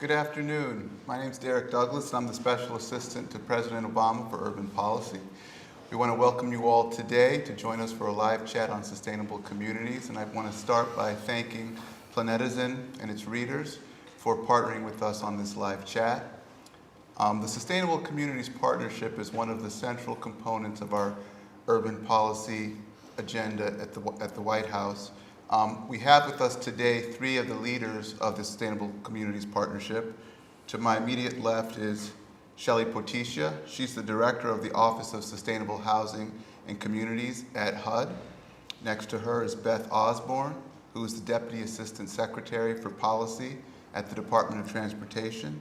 Good afternoon. My name is Derek Douglas, and I'm the Special Assistant to President Obama for Urban Policy. We want to welcome you all today to join us for a live chat on sustainable communities, and I want to start by thanking Planetizen and its readers for partnering with us on this live chat. The Sustainable Communities Partnership is one of the central components of our urban policy agenda at the White House. We have with us today three of the leaders of the Sustainable Communities Partnership. To my immediate left is Shelly Poticha. She's the Director of the Office of Sustainable Housing and Communities at HUD. Next to her is Beth Osborne, who is the Deputy Assistant Secretary for Policy at the Department of Transportation.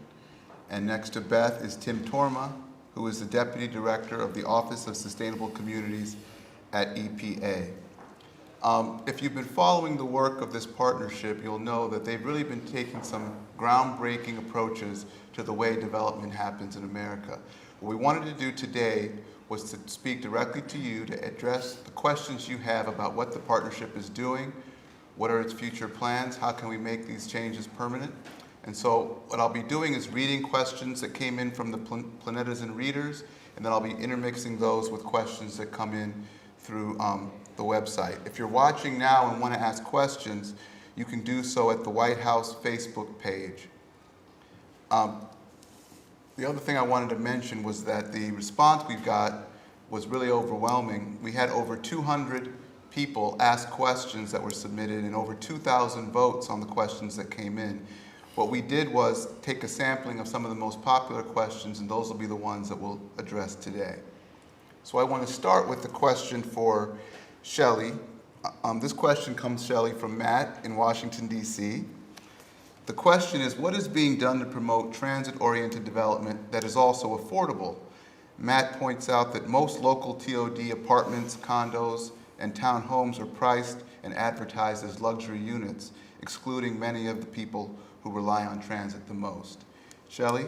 And next to Beth is Tim Torma, who is the Deputy Director of the Office of Sustainable Communities at EPA. If you've been following the work of this partnership, you'll know that they've really been taking some groundbreaking approaches to the way development happens in America. What we wanted to do today was to speak directly to you to address the questions you have about what the partnership is doing, what are its future plans, how can we make these changes permanent. And so what I'll be doing is reading questions that came in from the Planetizen readers, and then I'll be intermixing those with questions that come in through the website. If you're watching now and want to ask questions, you can do so at the White House Facebook page. The other thing I wanted to mention was that the response we got was really overwhelming. We had over 200 people ask questions that were submitted and over 2,000 votes on the questions that came in. What we did was take a sampling of some of the most popular questions, and those will be the ones that we'll address today. So I want to start with the question for Shelly. This question comes, Shelly, from Matt in Washington, D.C. The question is, what is being done to promote transit-oriented development that is also affordable? Matt points out that most local TOD apartments, condos, and townhomes are priced and advertised as luxury units, excluding many of the people who rely on transit the most. Shelly?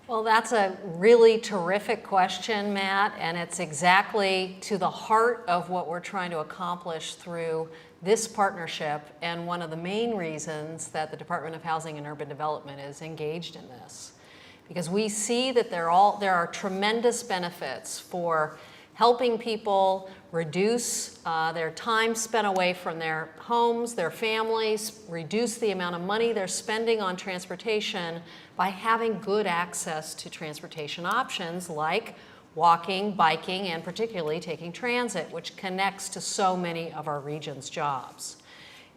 Well, that's a really terrific question, Matt, and it's exactly to the heart of what we're trying to accomplish through this partnership, and one of the main reasons that the Department of Housing and Urban Development is engaged in this. Because we see that there are tremendous benefits for helping people reduce their time spent away from their homes, their families, reduce the amount of money they're spending on transportation by having good access to transportation options like walking, biking, and particularly taking transit, which connects to so many of our region's jobs.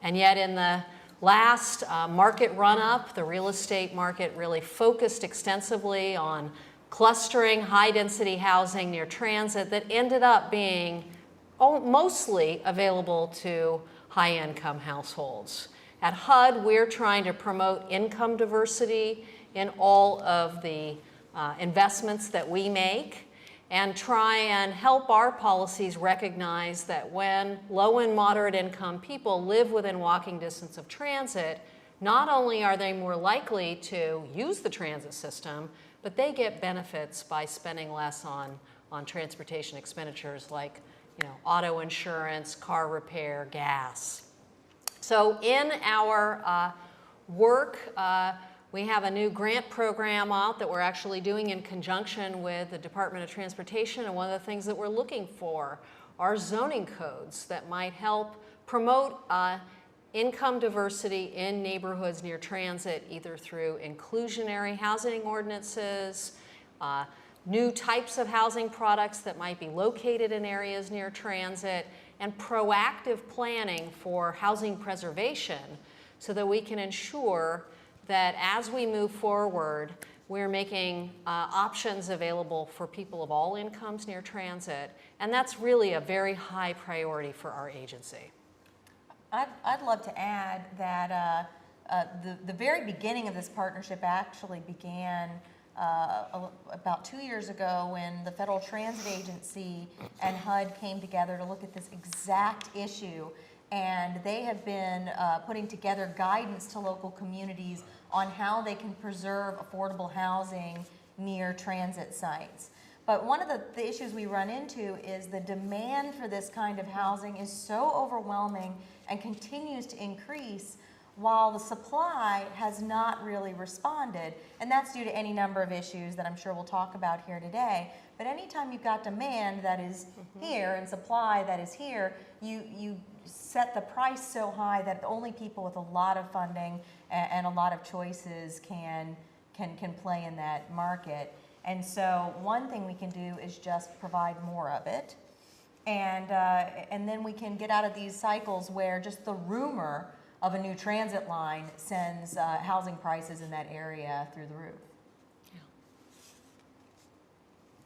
And yet in the last market run-up, the real estate market really focused extensively on clustering high-density housing near transit that ended up being mostly available to high-income households. At HUD, we're trying to promote income diversity in all of the investments that we make and try and help our policies recognize that when low and moderate income people live within walking distance of transit, not only are they more likely to use the transit system, but they get benefits by spending less on transportation expenditures like auto insurance, car repair, gas. So in our work, we have a new grant program out that we're actually doing in conjunction with the Department of Transportation, and one of the things that we're looking for are zoning codes that might help promote income diversity in neighborhoods near transit, either through inclusionary housing ordinances, new types of housing products that might be located in areas near transit, and proactive planning for housing preservation so that we can ensure that as we move forward, we're making options available for people of all incomes near transit, and that's really a very high priority for our agency. I'd love to add that the very beginning of this partnership actually began about 2 years ago when the Federal Transit Agency and HUD came together to look at this exact issue, and they have been putting together guidance to local communities on how they can preserve affordable housing near transit sites. But one of the issues we run into is the demand for this kind of housing is so overwhelming and continues to increase while the supply has not really responded, and that's due to any number of issues that I'm sure we'll talk about here today. But anytime you've got demand that is here and supply that is here, you set the price so high that only people with a lot of funding and a lot of choices can play in that market. And so one thing we can do is just provide more of it. And then we can get out of these cycles where just the rumor of a new transit line sends housing prices in that area through the roof.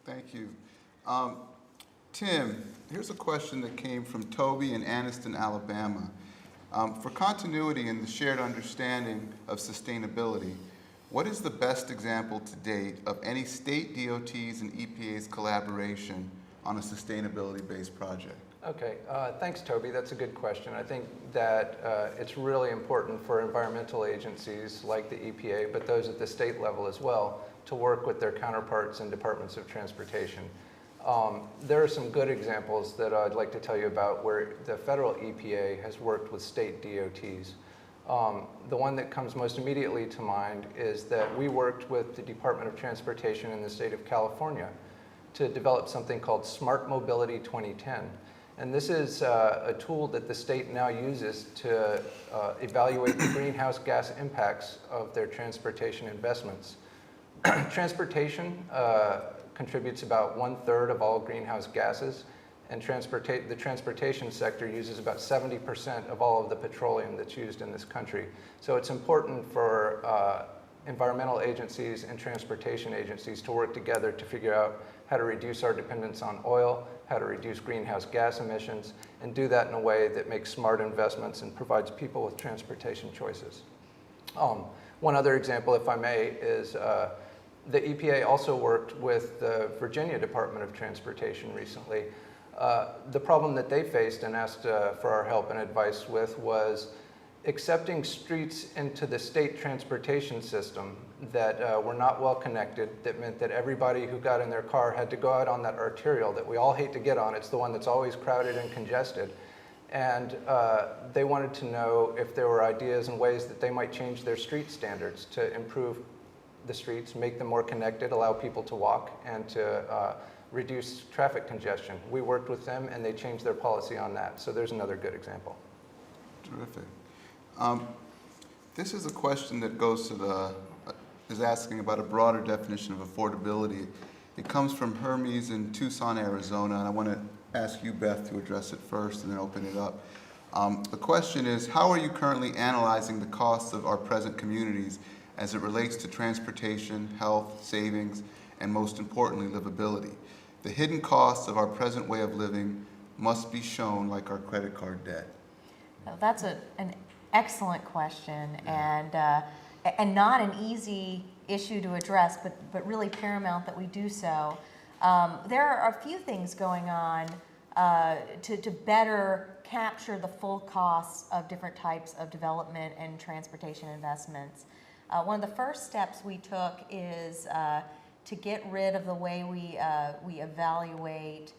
Thank you. Tim, here's a question that came from Toby in Anniston, Alabama. For continuity in the shared understanding of sustainability, what is the best example to date of any state DOTs and EPA's collaboration on a sustainability-based project? Okay, thanks, Toby. That's a good question. I think that it's really important for environmental agencies like the EPA, but those at the state level as well, to work with their counterparts in departments of transportation. There are some good examples that I'd like to tell you about where the federal EPA has worked with state DOTs. The one that comes most immediately to mind is that we worked with the Department of Transportation in the state of California to develop something called Smart Mobility 2010. And this is a tool that the state now uses to evaluate the greenhouse gas impacts of their transportation investments. Transportation contributes about 1/3 of all greenhouse gases, and the transportation sector uses about 70% of all of the petroleum that's used in this country. So it's important for environmental agencies and transportation agencies to work together to figure out how to reduce our dependence on oil, how to reduce greenhouse gas emissions, and do that in a way that makes smart investments and provides people with transportation choices. One other example, if I may, is the EPA also worked with the Virginia Department of Transportation recently. The problem that they faced and asked for our help and advice with was accepting streets into the state transportation system that were not well connected, that meant that everybody who got in their car had to go out on that arterial that we all hate to get on. It's the one that's always crowded and congested. And they wanted to know if there were ideas and ways that they might change their street standards to improve the streets, make them more connected, allow people to walk, and to reduce traffic congestion. We worked with them and they changed their policy on that. So there's another good example. Terrific. This is a question that goes to is asking about a broader definition of affordability. It comes from Hermes in Tucson, Arizona, and I want to ask you, Beth, to address it first and then open it up. The question is, how are you currently analyzing the costs of our present communities as it relates to transportation, health, savings, and most importantly, livability? The hidden costs of our present way of living must be shown like our credit card debt. Now, that's an excellent question, and not an easy issue to address, but really paramount that we do so. There are a few things going on to better capture the full costs of different types of development and transportation investments. One of the first steps we took is to get rid of the way we evaluate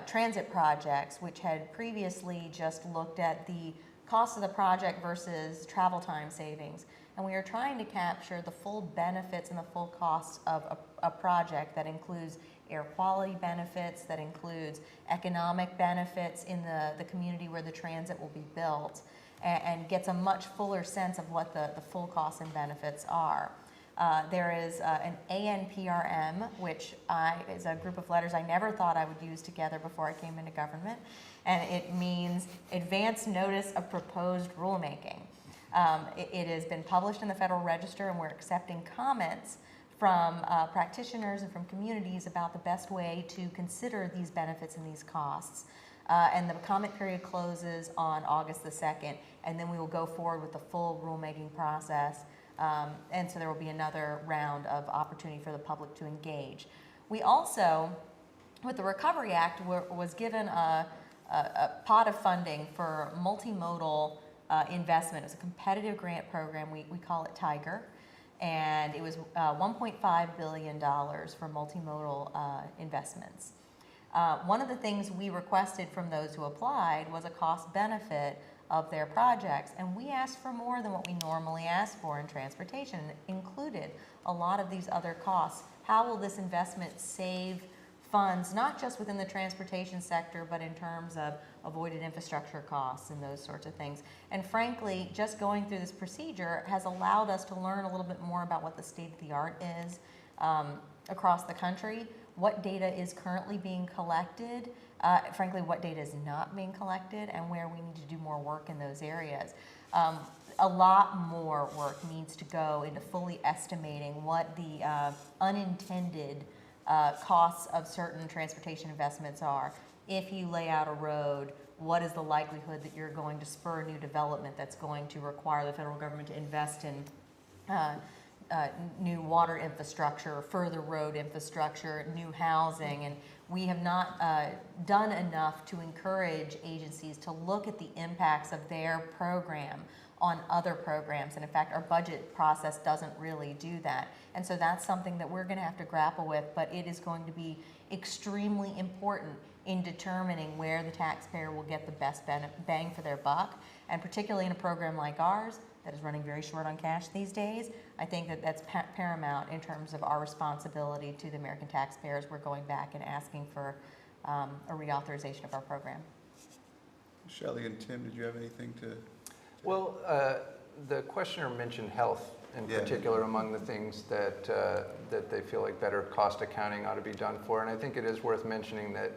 transit projects, which had previously just looked at the cost of the project versus travel time savings. And we are trying to capture the full benefits and the full costs of a project that includes air quality benefits, that includes economic benefits in the community where the transit will be built, and gets a much fuller sense of what the full costs and benefits are. There is an ANPRM, which is a group of letters I never thought I would use together before I came into government, and it means Advance Notice of Proposed Rulemaking. It has been published in the Federal Register, and we're accepting comments from practitioners and from communities about the best way to consider these benefits and these costs. And the comment period closes on August the 2nd, and then we will go forward with the full rulemaking process. And so there will be another round of opportunity for the public to engage. We also, with the Recovery Act, was given a pot of funding for multimodal investment. It's a competitive grant program. We call it TIGER. And it was $1.5 billion for multimodal investments. One of the things we requested from those who applied was a cost benefit of their projects. And we asked for more than what we normally ask for in transportation. It included a lot of these other costs. How will this investment save funds, not just within the transportation sector, but in terms of avoided infrastructure costs and those sorts of things? And frankly, just going through this procedure has allowed us to learn a little bit more about what the state of the art is across the country, what data is currently being collected, frankly, what data is not being collected, and where we need to do more work in those areas. A lot more work needs to go into fully estimating what the unintended costs of certain transportation investments are. If you lay out a road, what is the likelihood that you're going to spur new development that's going to require the federal government to invest in new water infrastructure, further road infrastructure, new housing? And we have not done enough to encourage agencies to look at the impacts of their program on other programs. And in fact, our budget process doesn't really do that. And so that's something that we're going to have to grapple with, but it is going to be extremely important in determining where the taxpayer will get the best bang for their buck. And particularly in a program like ours that is running very short on cash these days, I think that that's paramount in terms of our responsibility to the American taxpayers. We're going back and asking for a reauthorization of our program. Shelly and Tim, did you have anything to? Well, the questioner mentioned health in particular among the things that that they feel like better cost accounting ought to be done for. And I think it is worth mentioning that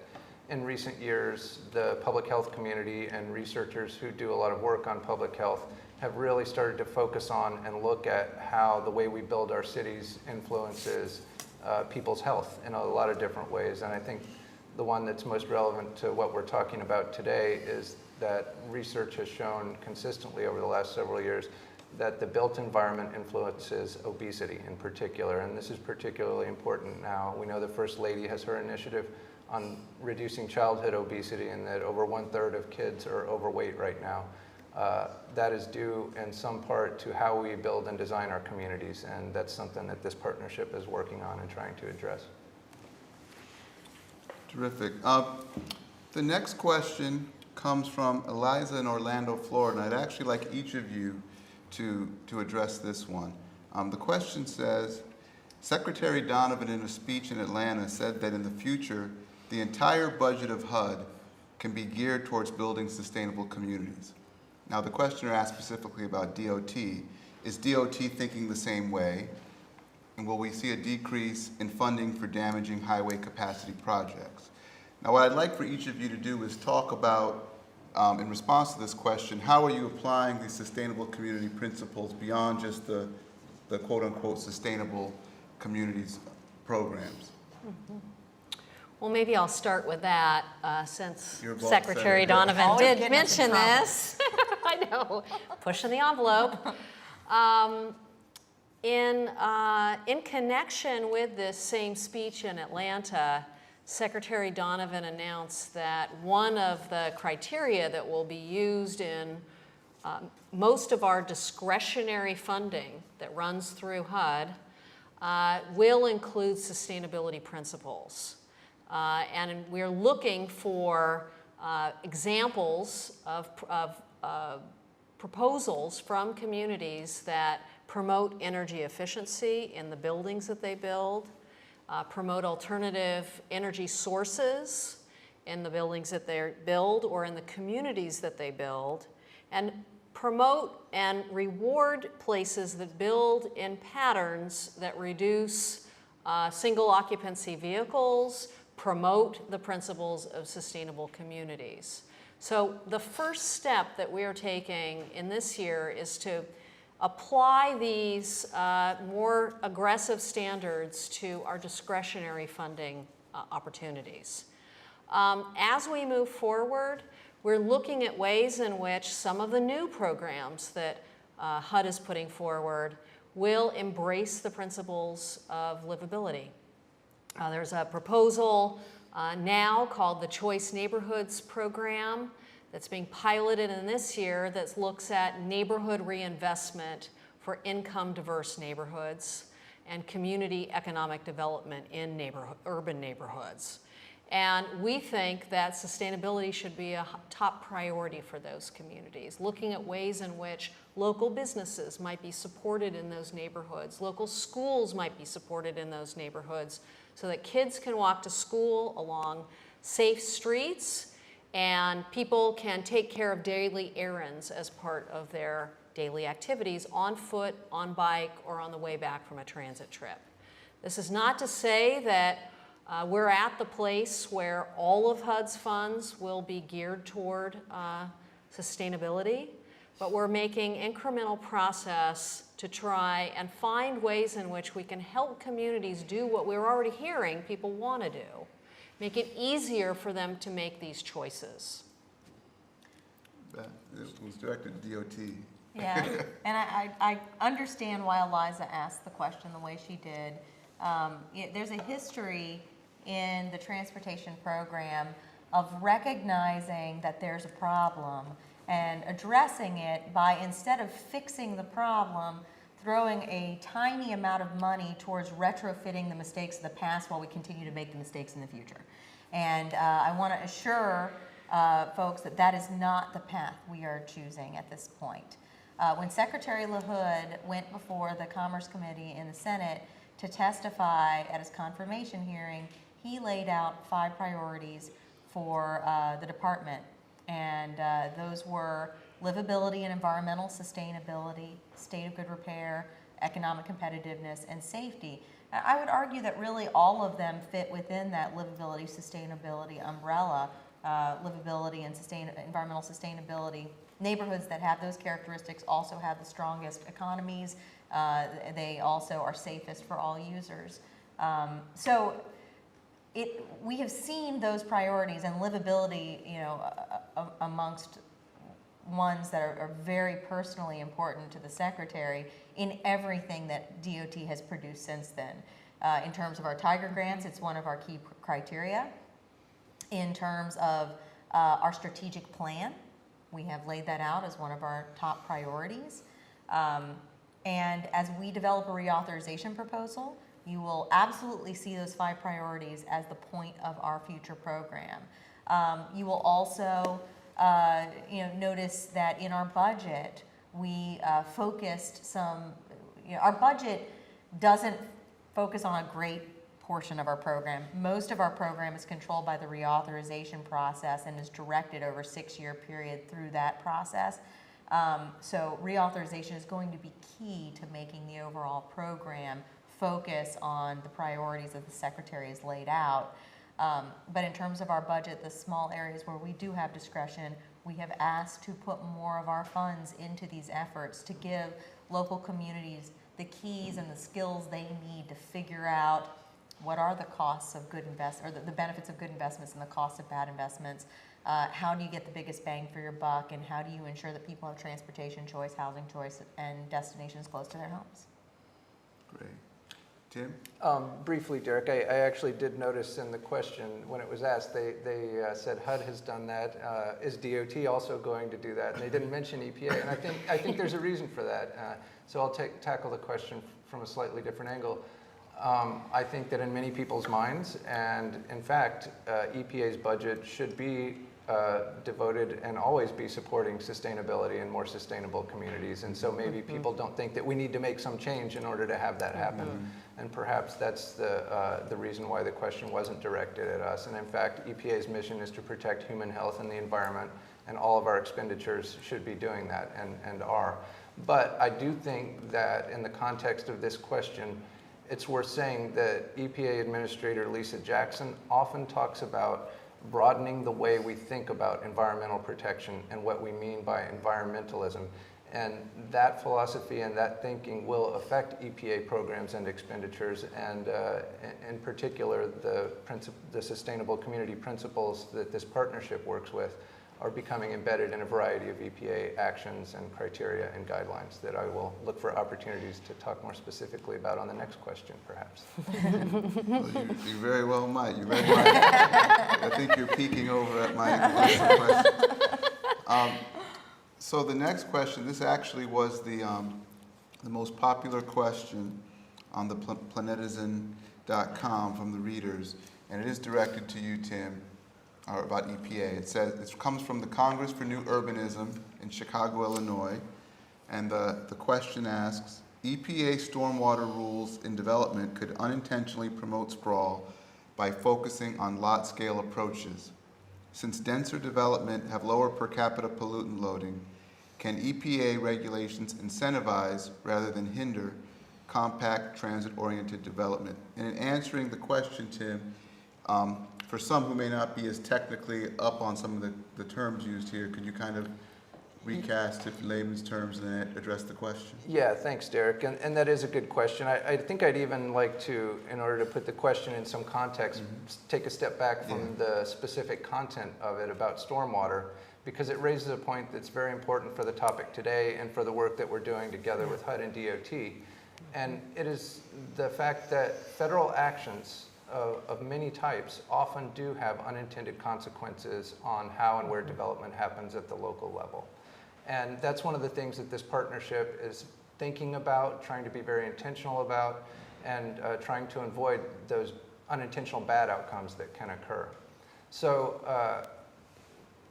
in recent years, the public health community and researchers who do a lot of work on public health have really started to focus on and look at how the way we build our cities influences people's health in a lot of different ways. And I think the one that's most relevant to what we're talking about today is that research has shown consistently over the last several years that the built environment influences obesity in particular. And this is particularly important now. We know the First Lady has her initiative on reducing childhood obesity, and that over 1/3 of kids are overweight right now. That is due in some part to how we build and design our communities, and that's something that this partnership is working on and trying to address. Terrific. The next question comes from Eliza in Orlando, Florida, and I'd actually like each of you to address this one. The question says, Secretary Donovan in a speech in Atlanta said that in the future, the entire budget of HUD can be geared towards building sustainable communities. Now, the questioner asked specifically about DOT. Is DOT thinking the same way? And will we see a decrease in funding for damaging highway capacity projects? Now, what I'd like for each of you to do is talk about, in response to this question, how are you applying these sustainable community principles beyond just the quote-unquote sustainable communities programs? Mm-hmm. Well, maybe I'll start with that since Your boss Secretary said it. Donovan Always did getting us in mention trouble. this. I know, pushing the envelope. In connection with this same speech in Atlanta, Secretary Donovan announced that one of the criteria that will be used in most of our discretionary funding that runs through HUD will include sustainability principles. And we're looking for examples of proposals from communities that promote energy efficiency in the buildings that they build, promote alternative energy sources in the buildings that they build or in the communities that they build, and promote and reward places that build in patterns that reduce single occupancy vehicles, promote the principles of sustainable communities. So the first step that we are taking in this year is to apply these more aggressive standards to our discretionary funding opportunities. As we move forward, we're looking at ways in which some of the new programs that HUD is putting forward will embrace the principles of livability. There's a proposal now called the Choice Neighborhoods Program that's being piloted in this year that looks at neighborhood reinvestment for income-diverse neighborhoods and community economic development in urban neighborhoods. And we think that sustainability should be a top priority for those communities, looking at ways in which local businesses might be supported in those neighborhoods, local schools might be supported in those neighborhoods, so that kids can walk to school along safe streets and people can take care of daily errands as part of their daily activities on foot, on bike, or on the way back from a transit trip. This is not to say that we're at the place where all of HUD's funds will be geared toward sustainability, but we're making incremental process to try and find ways in which we can help communities do what we're already hearing people want to do, make it easier for them to make these choices. It was directed to DOT. Yeah, and I understand why Eliza asked the question the way she did. There's a history in the transportation program of recognizing that there's a problem and addressing it by, instead of fixing the problem, throwing a tiny amount of money towards retrofitting the mistakes of the past while we continue to make the mistakes in the future. And I want to assure folks that that is not the path we are choosing at this point. When Secretary LaHood went before the Commerce Committee in the Senate to testify at his confirmation hearing, he laid out 5 priorities for the department. And those were livability and environmental sustainability, state of good repair, economic competitiveness, and safety. I would argue that really all of them fit within that livability, sustainability umbrella. Livability and environmental sustainability. Neighborhoods that have those characteristics also have the strongest economies. They also are safest for all users. We have seen those priorities and livability, amongst ones that are very personally important to the Secretary in everything that DOT has produced since then. In terms of our Tiger grants, it's one of our key criteria. In terms of our strategic plan, we have laid that out as one of our top priorities. And as we develop a reauthorization proposal, you will absolutely see those 5 priorities as the point of our future program. You will also notice that in our budget, we focused some, our budget doesn't focus on a great portion of our program. Most of our program is controlled by the reauthorization process and is directed over a 6-year period through that process. So reauthorization is going to be key to making the overall program focus on the priorities that the Secretary has laid out. But in terms of our budget, the small areas where we do have discretion, we have asked to put more of our funds into these efforts to give local communities the keys and the skills they need to figure out what are the costs of good investments, or the benefits of good investments and the costs of bad investments. How do you get the biggest bang for your buck, and how do you ensure that people have transportation choice, housing choice, and destinations close to their homes? Great. Tim? Briefly, Derek, I actually did notice in the question when it was asked, they said HUD has done that. Is DOT also going to do that? And they didn't mention EPA, and I think there's a reason for that. So I'll tackle the question from a slightly different angle. I think that in many people's minds, and in fact, EPA's budget should be devoted and always be supporting sustainability and more sustainable communities. And so maybe people don't think that we need to make some change in order to have that happen. And perhaps that's the reason why the question wasn't directed at us. And in fact, EPA's mission is to protect human health and the environment, and all of our expenditures should be doing that, and are. But I do think that in the context of this question, it's worth saying that EPA Administrator Lisa Jackson often talks about broadening the way we think about environmental protection and what we mean by environmentalism. And that philosophy and that thinking will affect EPA programs and expenditures, and in particular, the sustainable community principles that this partnership works with are becoming embedded in a variety of EPA actions and criteria and guidelines that I will look for opportunities to talk more specifically about on the next question, perhaps. Well, you very well might. You very might. I think you're peeking over at my list of questions. So the next question, this actually was the most popular question on the planetizen.com from the readers. and it is directed to you, Tim, about EPA. It says, it comes from the Congress for New Urbanism in Chicago, Illinois, and the question asks, EPA stormwater rules in development could unintentionally promote sprawl by focusing on lot scale approaches. Since denser development have lower per capita pollutant loading, can EPA regulations incentivize rather than hinder compact transit-oriented development? And in answering the question, Tim, for some who may not be as technically up on some of the terms used here, could you kind of recast it in layman's terms and then address the question? Yeah, thanks, Derek. And that is a good question. I think I'd even like to, in order to put the question in some context, take a step back from the specific content of it about stormwater, because it raises a point that's very important for the topic today and for the work that we're doing together with HUD and DOT. And it is the fact that federal actions of many types often do have unintended consequences on how and where development happens at the local level. And that's one of the things that this partnership is thinking about, trying to be very intentional about, and trying to avoid those unintentional bad outcomes that can occur. So,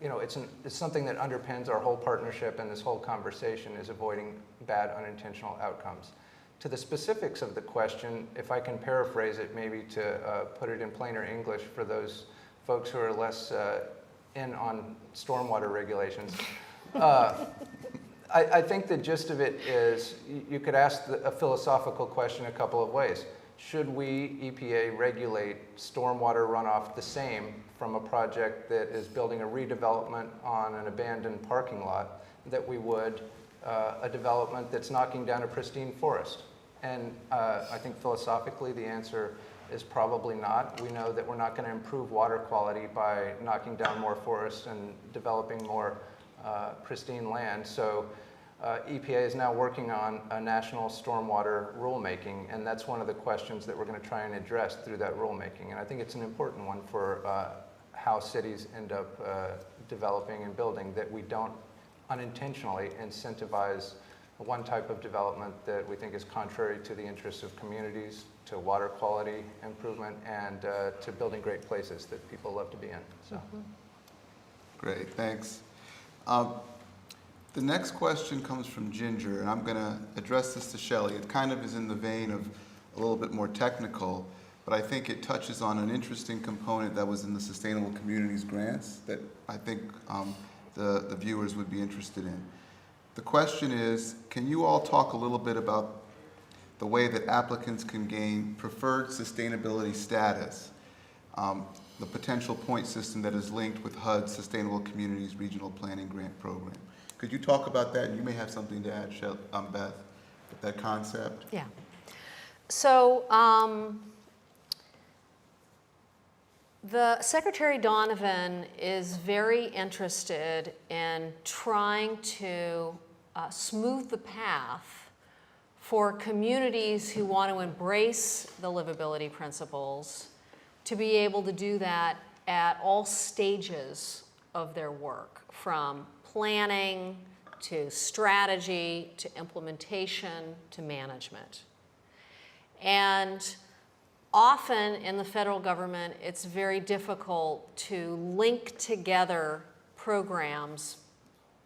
you know, it's something that underpins our whole partnership, and this whole conversation is avoiding bad unintentional outcomes. To the specifics of the question, if I can paraphrase it maybe to put it in plainer English for those folks who are less in on stormwater regulations, I think the gist of it is you could ask a philosophical question a couple of ways. Should we, EPA, regulate stormwater runoff the same from a project that is building a redevelopment on an abandoned parking lot that we would a development that's knocking down a pristine forest? And I think philosophically the answer is probably not. We know that we're not going to improve water quality by knocking down more forests and developing more pristine land. So EPA is now working on a national stormwater rulemaking, and that's one of the questions that we're going to try and address through that rulemaking. And I think it's an important one for how cities end up developing and building, that we don't unintentionally incentivize one type of development that we think is contrary to the interests of communities, to water quality improvement, and to building great places that people love to be in. So. Great, thanks. The next question comes from Ginger, and I'm going to address this to Shelly. It kind of is in the vein of a little bit more technical, but I think it touches on an interesting component that was in the Sustainable Communities grants that I think the viewers would be interested in. The question is, can you all talk a little bit about the way that applicants can gain preferred sustainability status, the potential point system that is linked with HUD's Sustainable Communities Regional Planning Grant Program? Could you talk about that? And you may have something to add, Beth, with that concept. Yeah. So the Secretary Donovan is very interested in trying to smooth the path for communities who want to embrace the livability principles to be able to do that at all stages of their work, from planning to strategy to implementation to management. And often in the federal government, it's very difficult to link together programs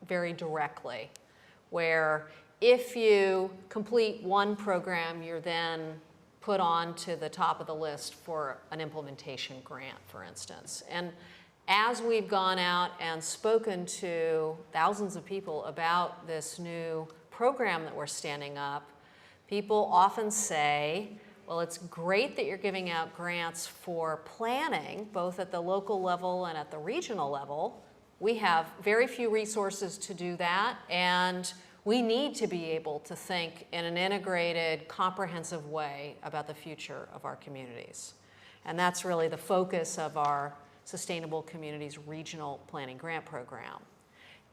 very directly, where if you complete one program, you're then put on to the top of the list for an implementation grant, for instance. And as we've gone out and spoken to thousands of people about this new program that we're standing up, people often say, well, it's great that you're giving out grants for planning, both at the local level and at the regional level. We have very few resources to do that, and we need to be able to think in an integrated, comprehensive way about the future of our communities. And that's really the focus of our Sustainable Communities Regional Planning Grant Program.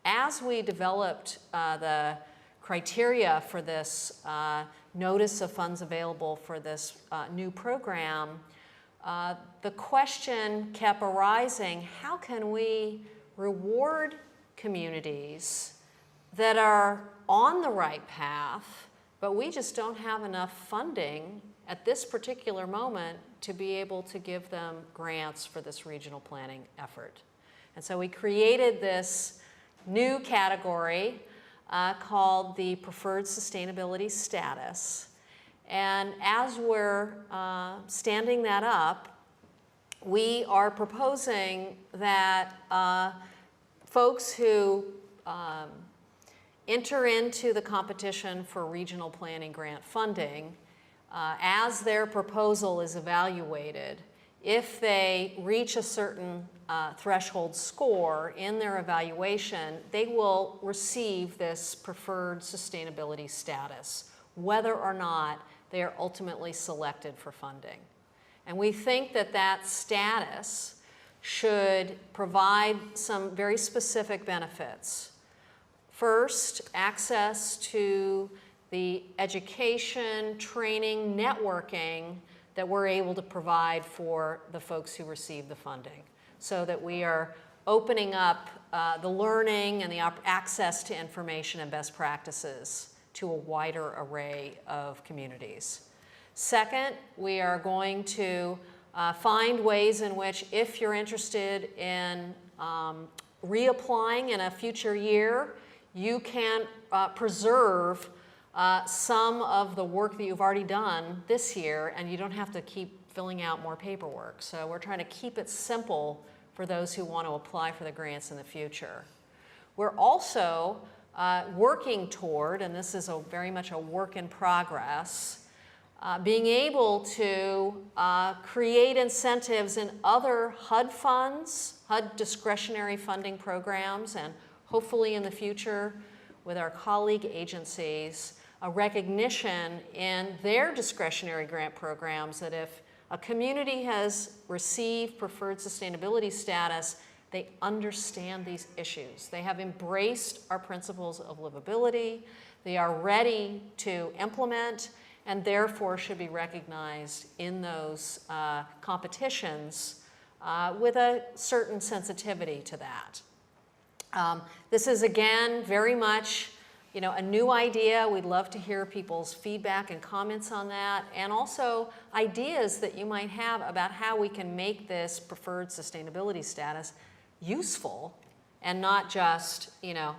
As we developed the criteria for this notice of funds available for this new program, the question kept arising, how can we reward communities that are on the right path, but we just don't have enough funding at this particular moment to be able to give them grants for this regional planning effort. And so we created this new category called the Preferred Sustainability Status. And as we're standing that up, we are proposing that folks who enter into the competition for regional planning grant funding, as their proposal is evaluated, if they reach a certain threshold score in their evaluation, they will receive this preferred sustainability status, whether or not they are ultimately selected for funding. And we think that that status should provide some very specific benefits. First, access to the education, training, networking that we're able to provide for the folks who receive the funding, so that we are opening up the learning and the access to information and best practices to a wider array of communities. Second, we are going to find ways in which, if you're interested in reapplying in a future year, you can preserve some of the work that you've already done this year, and you don't have to keep filling out more paperwork. So we're trying to keep it simple for those who want to apply for the grants in the future. We're also working toward, and this is very much a work in progress, being able to create incentives in other HUD funds, HUD discretionary funding programs, and hopefully in the future with our colleague agencies, a recognition in their discretionary grant programs that if a community has received preferred sustainability status, they understand these issues. They have embraced our principles of livability. They are ready to implement, and therefore should be recognized in those competitions with a certain sensitivity to that. This is, again, very much a new idea. We'd love to hear people's feedback and comments on that, and also ideas that you might have about how we can make this preferred sustainability status useful and not just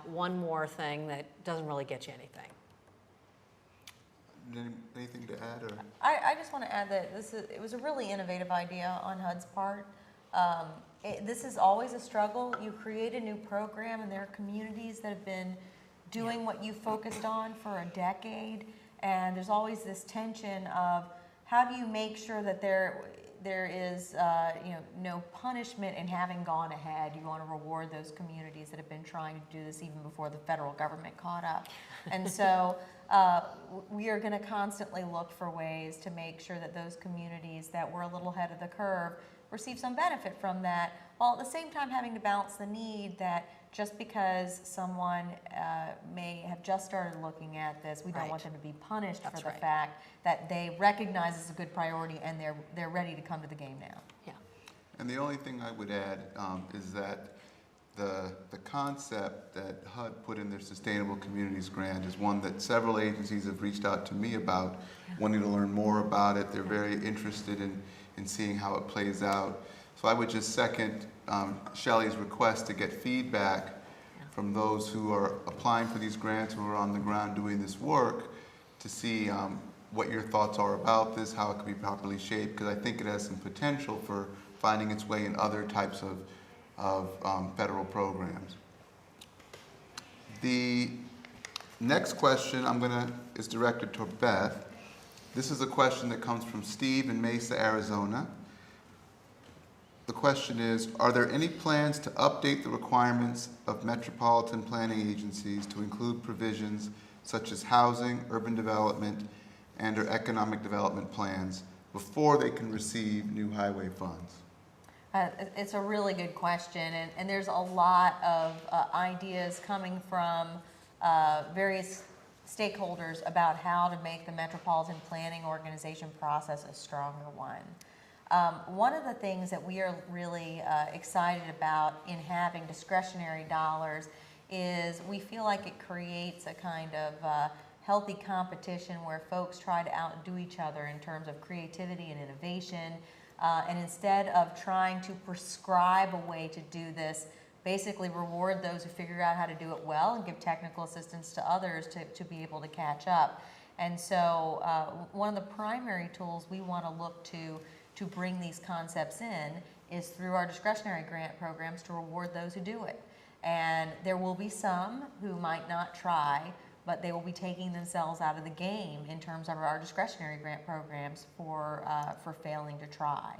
one more thing that doesn't really get you anything. Anything to add? Or? I just want to add that it was a really innovative idea on HUD's part. This is always a struggle. You create a new program, and there are communities that have been doing what you focused on for a decade, and there's always this tension of how do you make sure that there is no punishment in having gone ahead. You want to reward those communities that have been trying to do this even before the federal government caught up. And so we are going to constantly look for ways to make sure that those communities that were a little ahead of the curve receive some benefit from that, while at the same time having to balance the need that just because someone may have just started looking at this, we don't want them to be punished for the fact that they recognize it's a good priority and they're ready to come to the game now. Yeah. And the only thing I would add is that the concept that HUD put in their Sustainable Communities Grant is one that several agencies have reached out to me about, wanting to learn more about it. They're very interested in seeing how it plays out. So I would just second Shelly's request to get feedback from those who are applying for these grants, who are on the ground doing this work, to see what your thoughts are about this, how it can be properly shaped, because I think it has some potential for finding its way in other types of federal programs. The next question is directed to Beth. This is a question that comes from Steve in Mesa, Arizona. The question is, are there any plans to update the requirements of metropolitan planning agencies to include provisions such as housing, urban development, and/or economic development plans before they can receive new highway funds? It's a really good question, and there's a lot of ideas coming from various stakeholders about how to make the metropolitan planning organization process a stronger one. One of the things that we are really excited about in having discretionary dollars is we feel like it creates a kind of healthy competition where folks try to outdo each other in terms of creativity and innovation. And instead of trying to prescribe a way to do this, basically reward those who figure out how to do it well and give technical assistance to others to be able to catch up. And so one of the primary tools we want to look to bring these concepts in is through our discretionary grant programs to reward those who do it. And there will be some who might not try, but they will be taking themselves out of the game in terms of our discretionary grant programs for failing to try.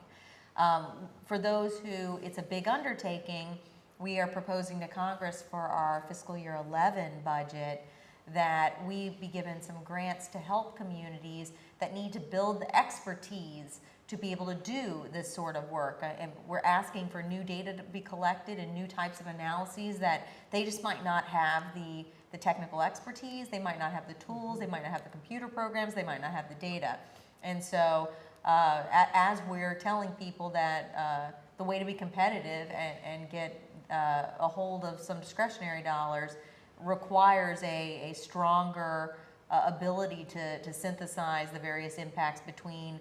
For those who it's a big undertaking, we are proposing to Congress for our fiscal year 11 budget that we be given some grants to help communities that need to build the expertise to be able to do this sort of work. And we're asking for new data to be collected and new types of analyses that they just might not have the technical expertise, they might not have the tools, they might not have the computer programs, they might not have the data. And so as we're telling people that the way to be competitive and get a hold of some discretionary dollars requires a stronger ability to synthesize the various impacts between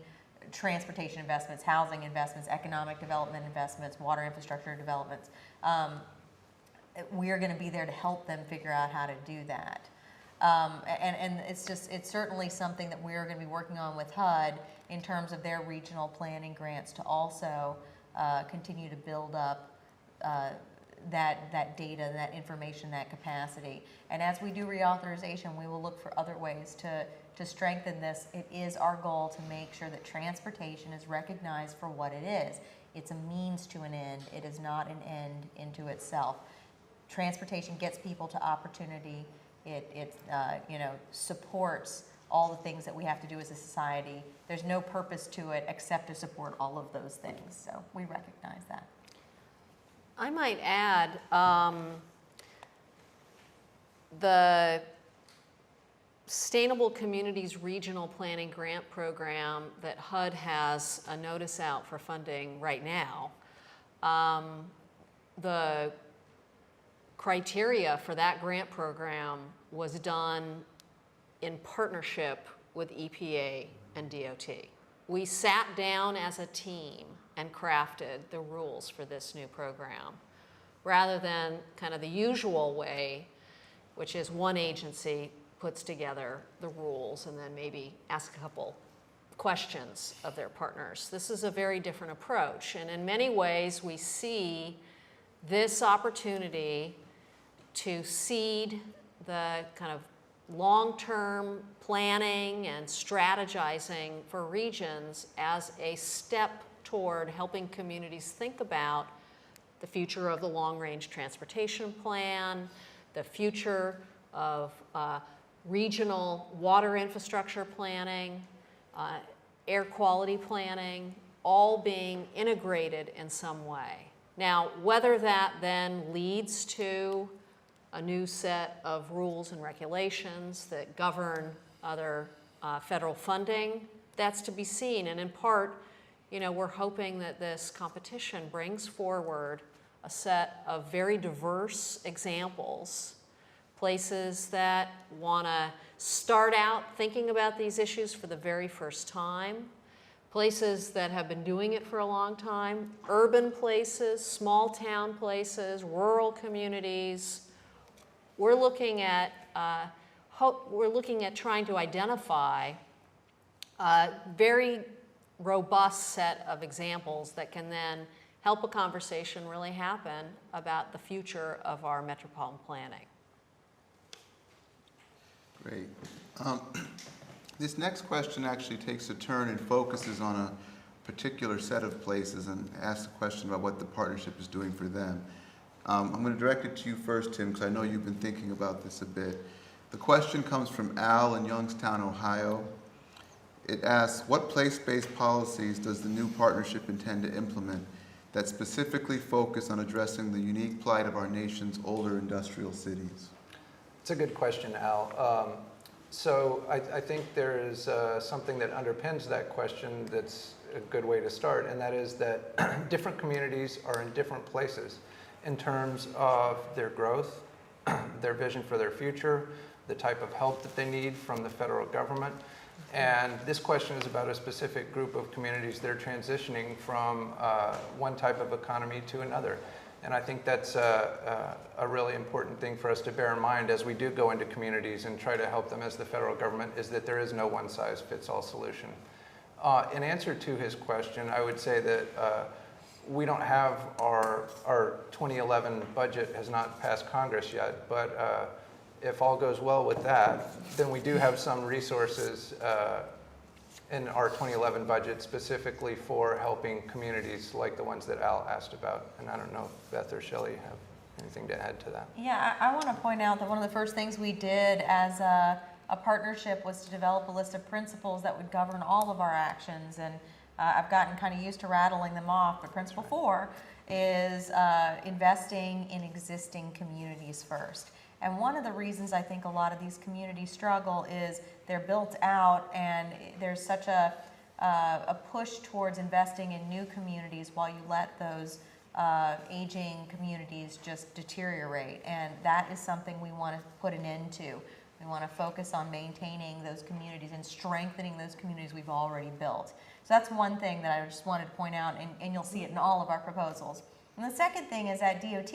transportation investments, housing investments, economic development investments, water infrastructure developments. We're going to be there to help them figure out how to do that. And it's certainly something that we're going to be working on with HUD in terms of their regional planning grants to also continue to build up that data, that information, that capacity. And as we do reauthorization, we will look for other ways to strengthen this. It is our goal to make sure that transportation is recognized for what it is. It's a means to an end. It is not an end into itself. Transportation gets people to opportunity. It supports all the things that we have to do as a society. There's no purpose to it except to support all of those things. So we recognize that. I might add, the Sustainable Communities Regional Planning Grant Program that HUD has a notice out for funding right now, the criteria for that grant program was done in partnership with EPA and DOT. We sat down as a team and crafted the rules for this new program, rather than kind of the usual way, which is one agency puts together the rules and then maybe ask a couple questions of their partners. This is a very different approach, and in many ways we see this opportunity to seed the kind of long-term planning and strategizing for regions as a step toward helping communities think about the future of the long-range transportation plan, the future of regional water infrastructure planning, air quality planning, all being integrated in some way. Now, whether that then leads to a new set of rules and regulations that govern other federal funding, that's to be seen. And in part, we're hoping that this competition brings forward a set of very diverse examples, places that want to start out thinking about these issues for the very first time, places that have been doing it for a long time, urban places, small town places, rural communities. We're looking at trying to identify a very robust set of examples that can then help a conversation really happen about the future of our metropolitan planning. Great. This next question actually takes a turn and focuses on a particular set of places and asks a question about what the partnership is doing for them. I'm going to direct it to you first, Tim, because I know you've been thinking about this a bit. The question comes from Al in Youngstown, Ohio. It asks, what place-based policies does the new partnership intend to implement that specifically focus on addressing the unique plight of our nation's older industrial cities? It's a good question, Al. So I think there is something that underpins that question that's a good way to start, and that is that different communities are in different places in terms of their growth, their vision for their future, the type of help that they need from the federal government. And this question is about a specific group of communities that are transitioning from one type of economy to another. And I think that's a really important thing for us to bear in mind as we do go into communities and try to help them as the federal government, is that there is no one-size-fits-all solution. In answer to his question, I would say that we don't have our 2011 budget has not passed Congress yet, but if all goes well with that, then we do have some resources in our 2011 budget specifically for helping communities like the ones that Al asked about. And I don't know if Beth or Shelly have anything to add to that. Yeah, I want to point out that one of the first things we did as a partnership was to develop a list of principles that would govern all of our actions. And I've gotten kind of used to rattling them off, but principle 4 is investing in existing communities first. And one of the reasons I think a lot of these communities struggle is they're built out and there's such a push towards investing in new communities while you let those aging communities just deteriorate. And that is something we want to put an end to. We want to focus on maintaining those communities and strengthening those communities we've already built. So that's one thing that I just wanted to point out, and you'll see it in all of our proposals. And the second thing is at DOT,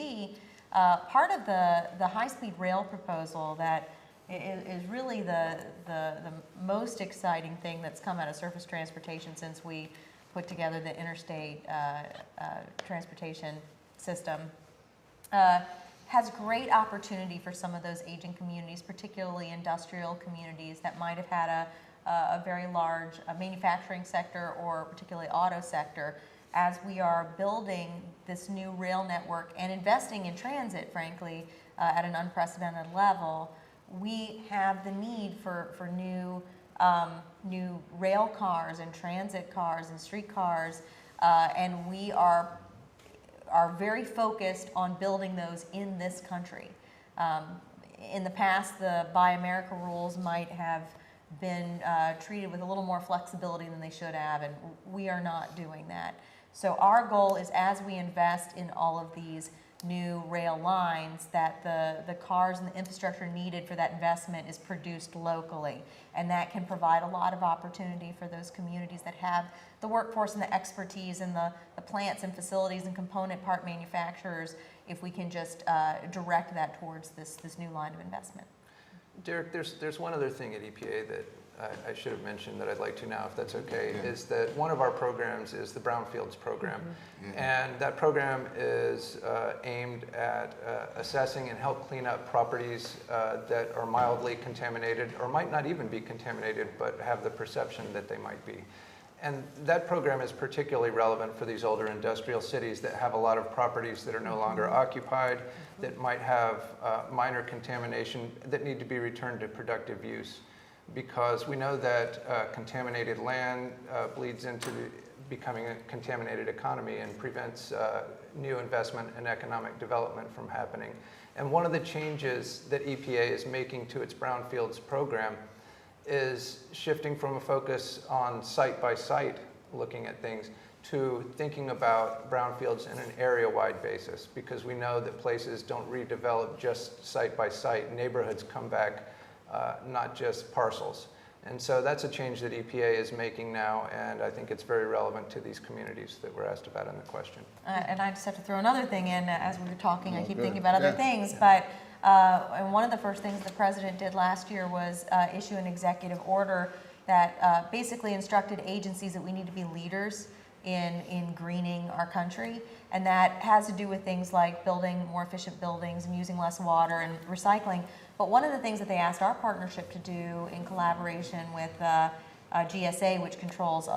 part of the high-speed rail proposal that is really the most exciting thing that's come out of surface transportation since we put together the interstate transportation system, has great opportunity for some of those aging communities, particularly industrial communities that might have had a very large manufacturing sector or particularly auto sector. As we are building this new rail network and investing in transit, frankly, at an unprecedented level, we have the need for new rail cars and transit cars and street cars, and we are very focused on building those in this country. In the past, the Buy America rules might have been treated with a little more flexibility than they should have, and we are not doing that. So our goal is, as we invest in all of these new rail lines, that the cars and the infrastructure needed for that investment is produced locally. And that can provide a lot of opportunity for those communities that have the workforce and the expertise and the plants and facilities and component part manufacturers, if we can just direct that towards this new line of investment. Derek, there's one other thing at EPA that I should have mentioned that I'd like to now, if that's okay, is that one of our programs is the Brownfields program. And that program is aimed at assessing and help clean up properties that are mildly contaminated or might not even be contaminated, but have the perception that they might be. And that program is particularly relevant for these older industrial cities that have a lot of properties that are no longer occupied, that might have minor contamination that need to be returned to productive use. Because we know that contaminated land bleeds into becoming a contaminated economy and prevents new investment and economic development from happening. And one of the changes that EPA is making to its Brownfields program is shifting from a focus on site-by-site looking at things to thinking about brownfields in an area-wide basis, because we know that places don't redevelop just site-by-site. Neighborhoods come back, not just parcels. And so that's a change that EPA is making now, and I think it's very relevant to these communities that were asked about in the question. And I just have to throw another thing in as we were talking. I keep thinking about other things, but and one of the first things the president did last year was issue an executive order that basically instructed agencies that we need to be leaders in greening our country, and that has to do with things like building more efficient buildings and using less water and recycling. But one of the things that they asked our partnership to do in collaboration with GSA, which controls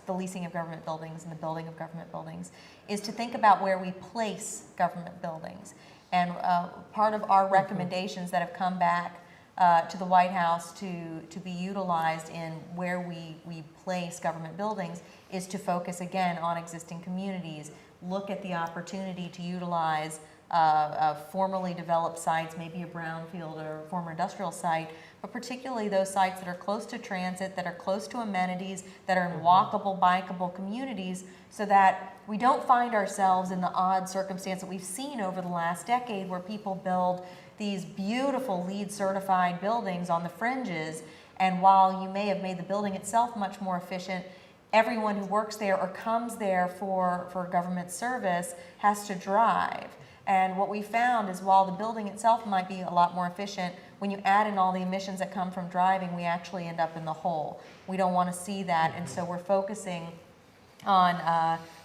the leasing of government buildings and the building of government buildings, is to think about where we place government buildings. And part of our recommendations that have come back to the White House to be utilized in where we place government buildings is to focus again on existing communities, look at the opportunity to utilize formerly developed sites, maybe a brownfield or a former industrial site, but particularly those sites that are close to transit, that are close to amenities, that are in walkable, bikeable communities, so that we don't find ourselves in the odd circumstance that we've seen over the last decade where people build these beautiful LEED certified buildings on the fringes, and while you may have made the building itself much more efficient, everyone who works there or comes there for government service has to drive. And what we found is while the building itself might be a lot more efficient, when you add in all the emissions that come from driving, we actually end up in the hole. We don't want to see that, and so we're focusing on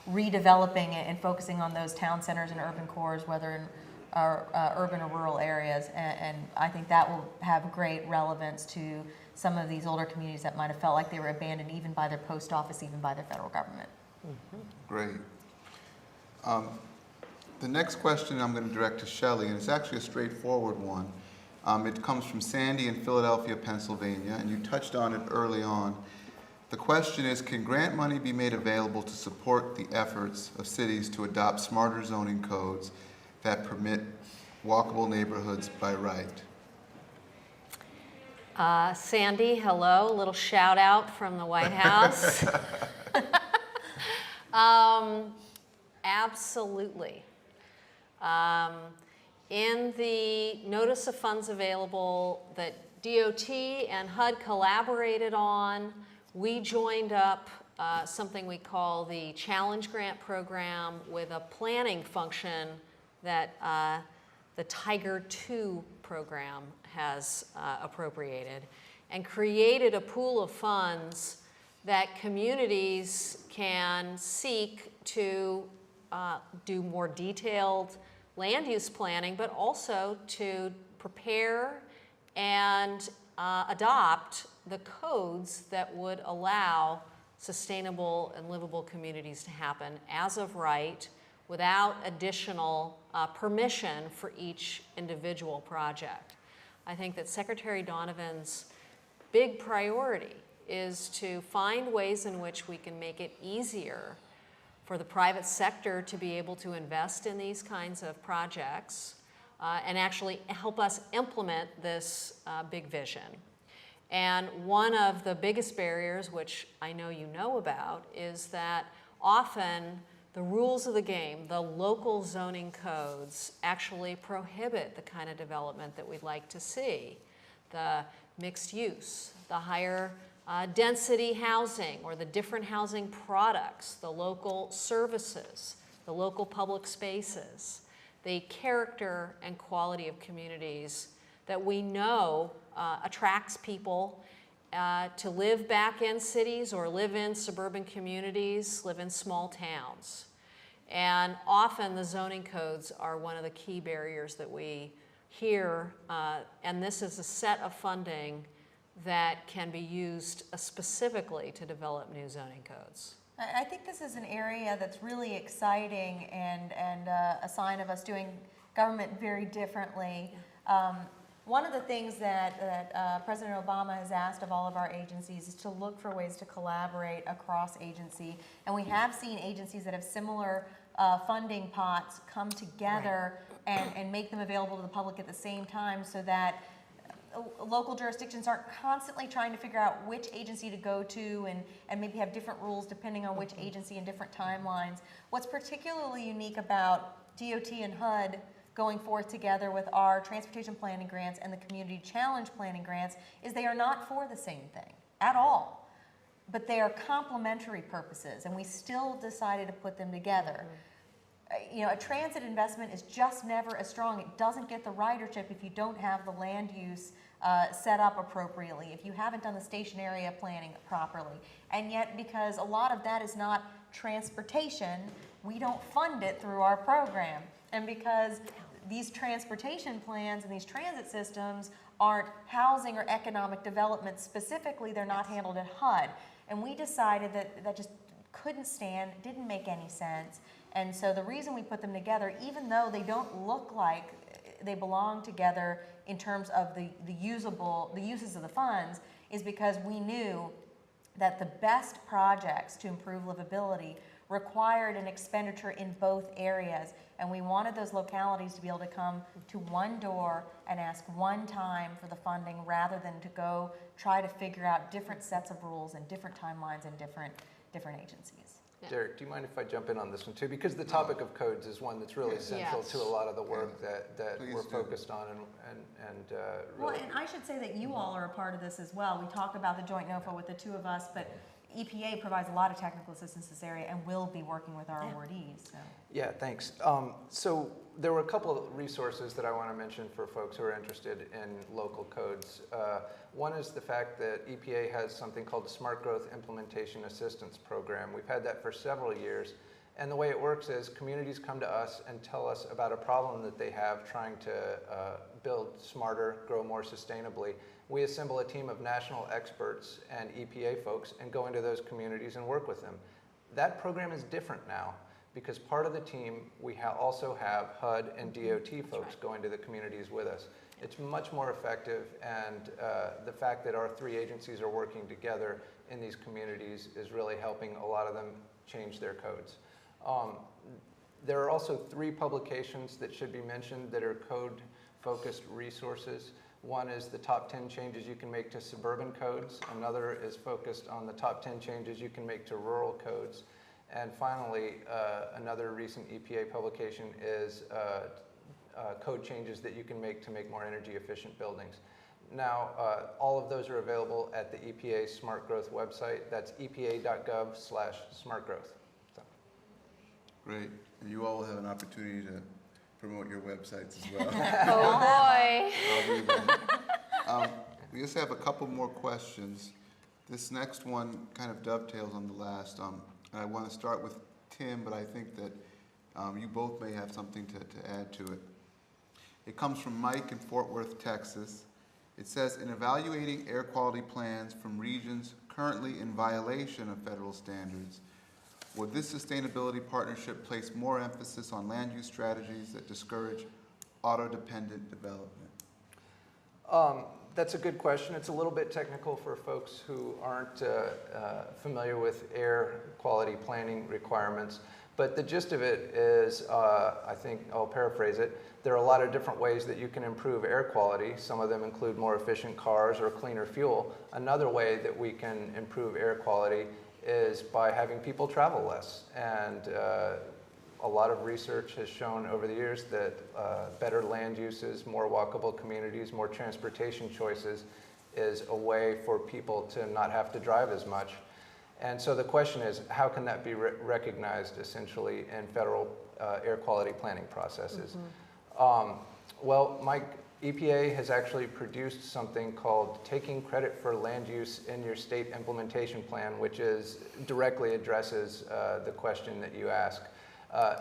redeveloping it and focusing on those town centers and urban cores, whether in urban or rural areas, and I think that will have great relevance to some of these older communities that might have felt like they were abandoned even by their post office, even by their federal government. Great. The next question I'm going to direct to Shelly, and it's actually a straightforward one. It comes from Sandy in Philadelphia, Pennsylvania, and you touched on it early on. The question is, can grant money be made available to support the efforts of cities to adopt smarter zoning codes that permit walkable neighborhoods by right? Sandy, hello, a little shout out from the White House. Absolutely. In the notice of funds available that DOT and HUD collaborated on, we joined up something we call the Challenge Grant Program with a planning function that the Tiger 2 program has appropriated, and created a pool of funds that communities can seek to do more detailed land use planning, but also to prepare and adopt the codes that would allow sustainable and livable communities to happen as of right, without additional permission for each individual project. I think that Secretary Donovan's big priority is to find ways in which we can make it easier for the private sector to be able to invest in these kinds of projects and actually help us implement this big vision. And one of the biggest barriers, which I know you know about, is that often the rules of the game, the local zoning codes, actually prohibit the kind of development that we'd like to see. The mixed use, the higher density housing, or the different housing products, the local services, the local public spaces, the character and quality of communities that we know attracts people to live back in cities or live in suburban communities, live in small towns. And often the zoning codes are one of the key barriers that we hear, and this is a set of funding that can be used specifically to develop new zoning codes. I think this is an area that's really exciting and a sign of us doing government very differently. One of the things that President Obama has asked of all of our agencies is to look for ways to collaborate across agency. And we have seen agencies that have similar funding pots come together and make them available to the public at the same time, so that local jurisdictions aren't constantly trying to figure out which agency to go to and maybe have different rules depending on which agency and different timelines. What's particularly unique about DOT and HUD going forth together with our transportation planning grants and the community challenge planning grants is they are not for the same thing at all, but they are complementary purposes, and we still decided to put them together. You know, a transit investment is just never as strong. It doesn't get the ridership if you don't have the land use set up appropriately, if you haven't done the station area planning properly. And yet, because a lot of that is not transportation, we don't fund it through our program. And because these transportation plans and these transit systems aren't housing or economic development specifically, they're not handled at HUD. And we decided that that just couldn't stand, didn't make any sense. And so the reason we put them together, even though they don't look like they belong together in terms of the uses of the funds, is because we knew that the best projects to improve livability required an expenditure in both areas. And we wanted those localities to be able to come to one door and ask one time for the funding rather than to go try to figure out different sets of rules and different timelines and different agencies. Yeah. Derek, do you mind if I jump in on this one too? Because the topic of codes is one that's really Yes. central to a lot of the work that Please we're do. focused on Well, really. and I should say that you all are a part of this as well. We talk about the joint NOFA with the two of us, but EPA provides a lot of technical assistance in this area and will be working with our awardees. So. Yeah, thanks. So there were a couple of resources that I want to mention for folks who are interested in local codes. One is the fact that EPA has something called the Smart Growth Implementation Assistance Program. We've had that for several years. And the way it works is communities come to us and tell us about a problem that they have trying to build smarter, grow more sustainably. We assemble a team of national experts and EPA folks and go into those communities and work with them. That program is different now because part of the team, we also have HUD and DOT folks going to the communities with us. It's much more effective, and the fact that our three agencies are working together in these communities is really helping a lot of them change their codes. There are also 3 publications that should be mentioned that are code-focused resources. One is the top 10 changes you can make to suburban codes. Another is focused on the top 10 changes you can make to rural codes. And finally, another recent EPA publication is code changes that you can make to make more energy efficient buildings. Now, all of those are available at the EPA Smart Growth website. That's epa.gov/smartgrowth. Great. And you all will have an opportunity to promote your websites as well. Oh, boy. I'll do that. We just have a couple more questions. This next one kind of dovetails on the last. And I want to start with Tim, but I think that you both may have something to add to it. It comes from Mike in Fort Worth, Texas. It says, in evaluating air quality plans from regions currently in violation of federal standards, would this sustainability partnership place more emphasis on land use strategies that discourage auto-dependent development? That's a good question. It's a little bit technical for folks who aren't familiar with air quality planning requirements. But the gist of it is, I think I'll paraphrase it, there are a lot of different ways that you can improve air quality. Some of them include more efficient cars or cleaner fuel. Another way that we can improve air quality is by having people travel less. And a lot of research has shown over the years that better land uses, more walkable communities, more transportation choices is a way for people to not have to drive as much. And so the question is, how can that be recognized essentially in federal air quality planning processes? Well, Mike, EPA has actually produced something called Taking Credit for Land Use in Your State Implementation Plan, which directly addresses the question that you ask.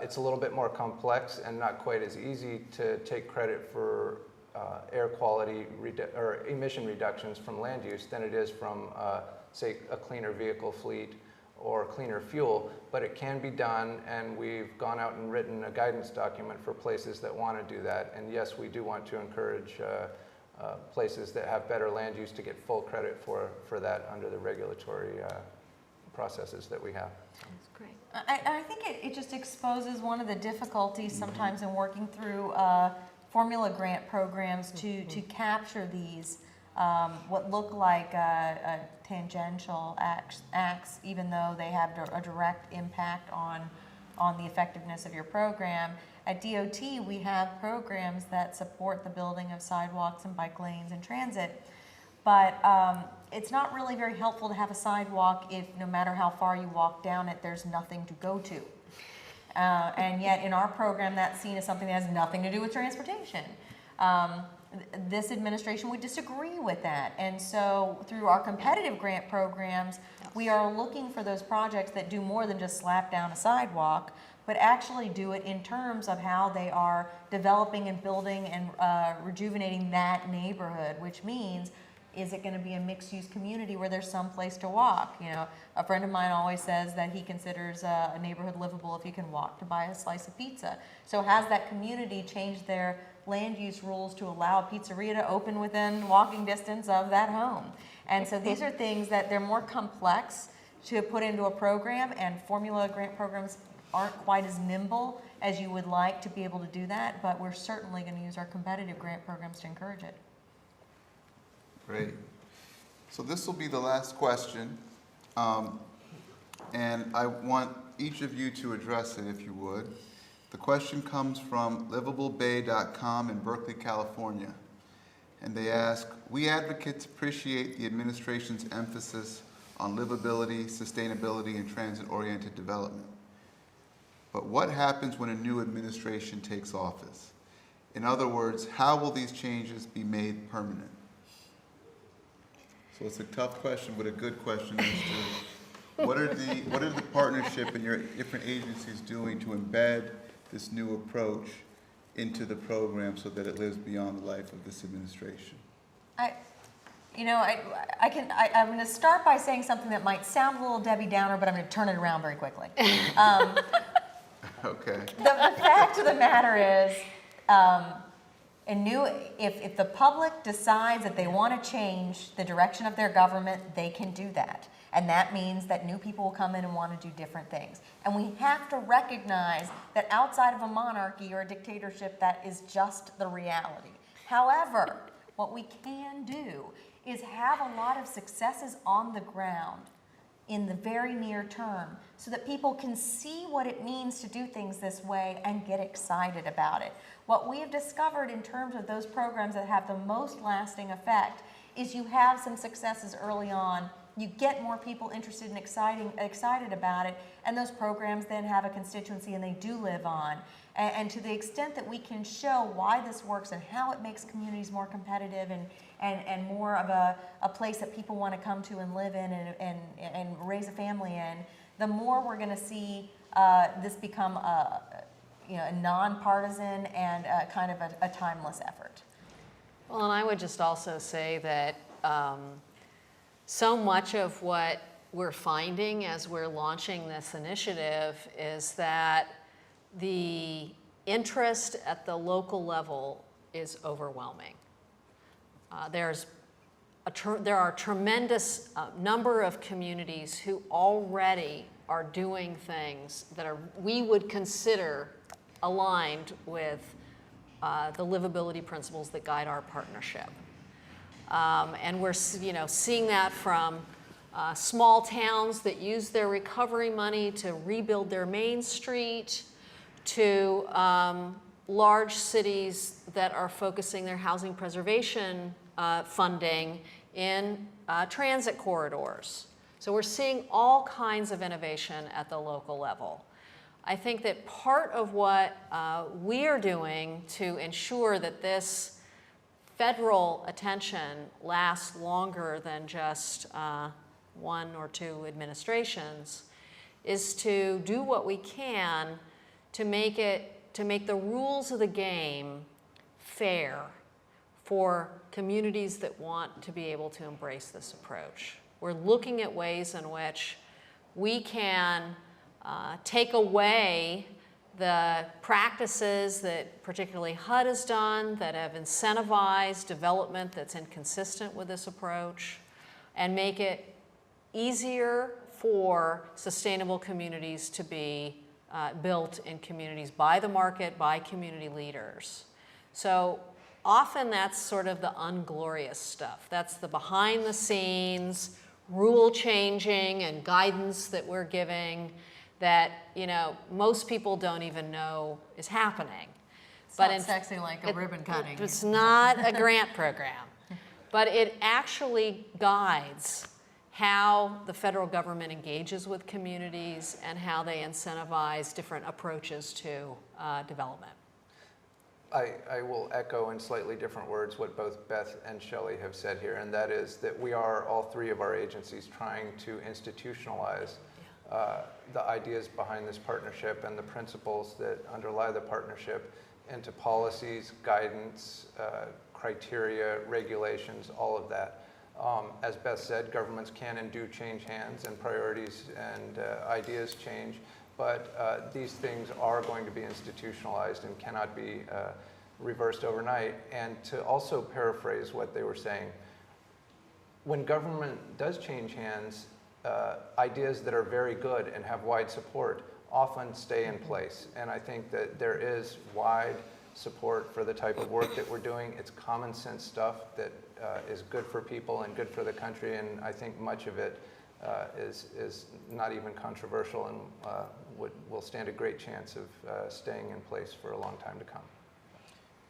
It's a little bit more complex and not quite as easy to take credit for air quality or emission reductions from land use than it is from, say, a cleaner vehicle fleet or cleaner fuel, but it can be done, and we've gone out and written a guidance document for places that want to do that. And yes, we do want to encourage places that have better land use to get full credit for that under the regulatory processes that we have. That's great. I think it just exposes one of the difficulties sometimes in working through formula grant programs to capture these what look like tangential acts, even though they have a direct impact on the effectiveness of your program. At DOT, we have programs that support the building of sidewalks and bike lanes and transit, but it's not really very helpful to have a sidewalk if no matter how far you walk down it, there's nothing to go to. And yet in our program, that's seen as something that has nothing to do with transportation. This administration would disagree with that. And so through our competitive grant programs, we are looking for those projects that do more than just slap down a sidewalk, but actually do it in terms of how they are developing and building and rejuvenating that neighborhood, which means, is it going to be a mixed-use community where there's some place to walk? You know, a friend of mine always says that he considers a neighborhood livable if you can walk to buy a slice of pizza. So has that community changed their land use rules to allow a pizzeria to open within walking distance of that home? And so these are things that they're more complex to put into a program, and formula grant programs aren't quite as nimble as you would like to be able to do that, but we're certainly going to use our competitive grant programs to encourage it. Great. So this will be the last question, and I want each of you to address it if you would. The question comes from livablebay.com in Berkeley, California, and they ask, we advocates appreciate the administration's emphasis on livability, sustainability, and transit-oriented development. But what happens when a new administration takes office? In other words, how will these changes be made permanent? So it's a tough question, but a good question as to what are the partnership and your different agencies doing to embed this new approach into the program so that it lives beyond the life of this administration? I'm going to start by saying something that might sound a little Debbie Downer, but I'm going to turn it around very quickly. Okay. The fact of the matter is, if the public decides that they want to change the direction of their government, they can do that. And that means that new people will come in and want to do different things. And we have to recognize that outside of a monarchy or a dictatorship, that is just the reality. However, what we can do is have a lot of successes on the ground in the very near term so that people can see what it means to do things this way and get excited about it. What we have discovered in terms of those programs that have the most lasting effect is you have some successes early on, you get more people interested and excited about it, and those programs then have a constituency and they do live on. And to the extent that we can show why this works and how it makes communities more competitive and more of a place that people want to come to and live in and raise a family in, the more we're going to see this become a nonpartisan and kind of a timeless effort. Well, and I would just also say that so much of what we're finding as we're launching this initiative is that the interest at the local level is overwhelming. There are a tremendous number of communities who already are doing things that we would consider aligned with the livability principles that guide our partnership. And we're seeing that from small towns that use their recovery money to rebuild their main street, to large cities that are focusing their housing preservation funding in transit corridors. So we're seeing all kinds of innovation at the local level. I think that part of what we are doing to ensure that this federal attention lasts longer than just one or two administrations is to do what we can to make the rules of the game fair for communities that want to be able to embrace this approach. We're looking at ways in which we can take away the practices that particularly HUD has done that have incentivized development that's inconsistent with this approach, and make it easier for sustainable communities to be built in communities by the market, by community leaders. So often that's sort of the unglorious stuff. That's the behind the scenes, rule changing and guidance that we're giving that most people don't even know is happening. It's not sexy like a ribbon cutting. It's not a grant program, but it actually guides how the federal government engages with communities and how they incentivize different approaches to development. I will echo in slightly different words what both Beth and Shelly have said here, and that is that we are, all three of our agencies, trying to institutionalize the ideas behind this partnership and the principles that underlie the partnership into policies, guidance, criteria, regulations, all of that. As Beth said, governments can and do change hands, and priorities and ideas change, but these things are going to be institutionalized and cannot be reversed overnight. And to also paraphrase what they were saying, when government does change hands, ideas that are very good and have wide support often stay in place. And I think that there is wide support for the type of work that we're doing. It's common sense stuff that is good for people and good for the country, and I think much of it is not even controversial and will stand a great chance of staying in place for a long time to come.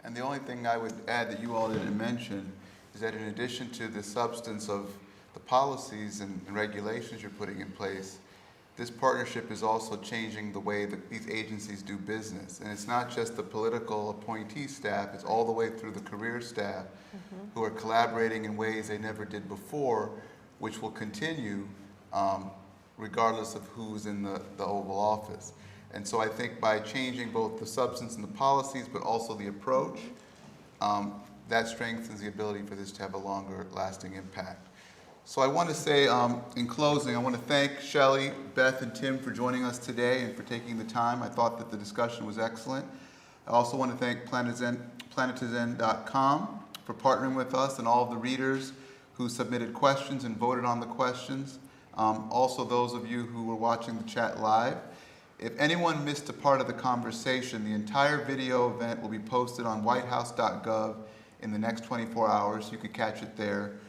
And the only thing I would add that you all didn't mention is that in addition to the substance of the policies and regulations you're putting in place, this partnership is also changing the way that these agencies do business. And it's not just the political appointee staff, it's all the way through the career staff who are collaborating in ways they never did before, which will continue regardless of who's in the Oval Office. And so I think by changing both the substance and the policies, but also the approach, that strengthens the ability for this to have a longer lasting impact. So I want to say, in closing, I want to thank Shelly, Beth, and Tim for joining us today and for taking the time. I thought that the discussion was excellent. I also want to thank planetizen.com for partnering with us and all of the readers who submitted questions and voted on the questions. Also those of you who were watching the chat live. If anyone missed a part of the conversation, the entire video event will be posted on whitehouse.gov in the next 24 hours. You can catch it there.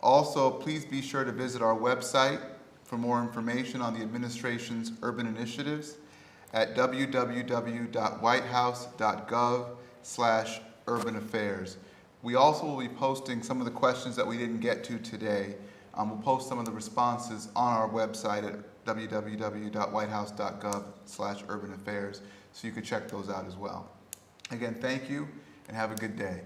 Also, please be sure to visit our website for more information on the administration's urban initiatives at www.whitehouse.gov/urban affairs. We also will be posting some of the questions that we didn't get to today. We'll post some of the responses on our website at www.whitehouse.gov/urban affairs, so you can check those out as well. Again, thank you and have a good day.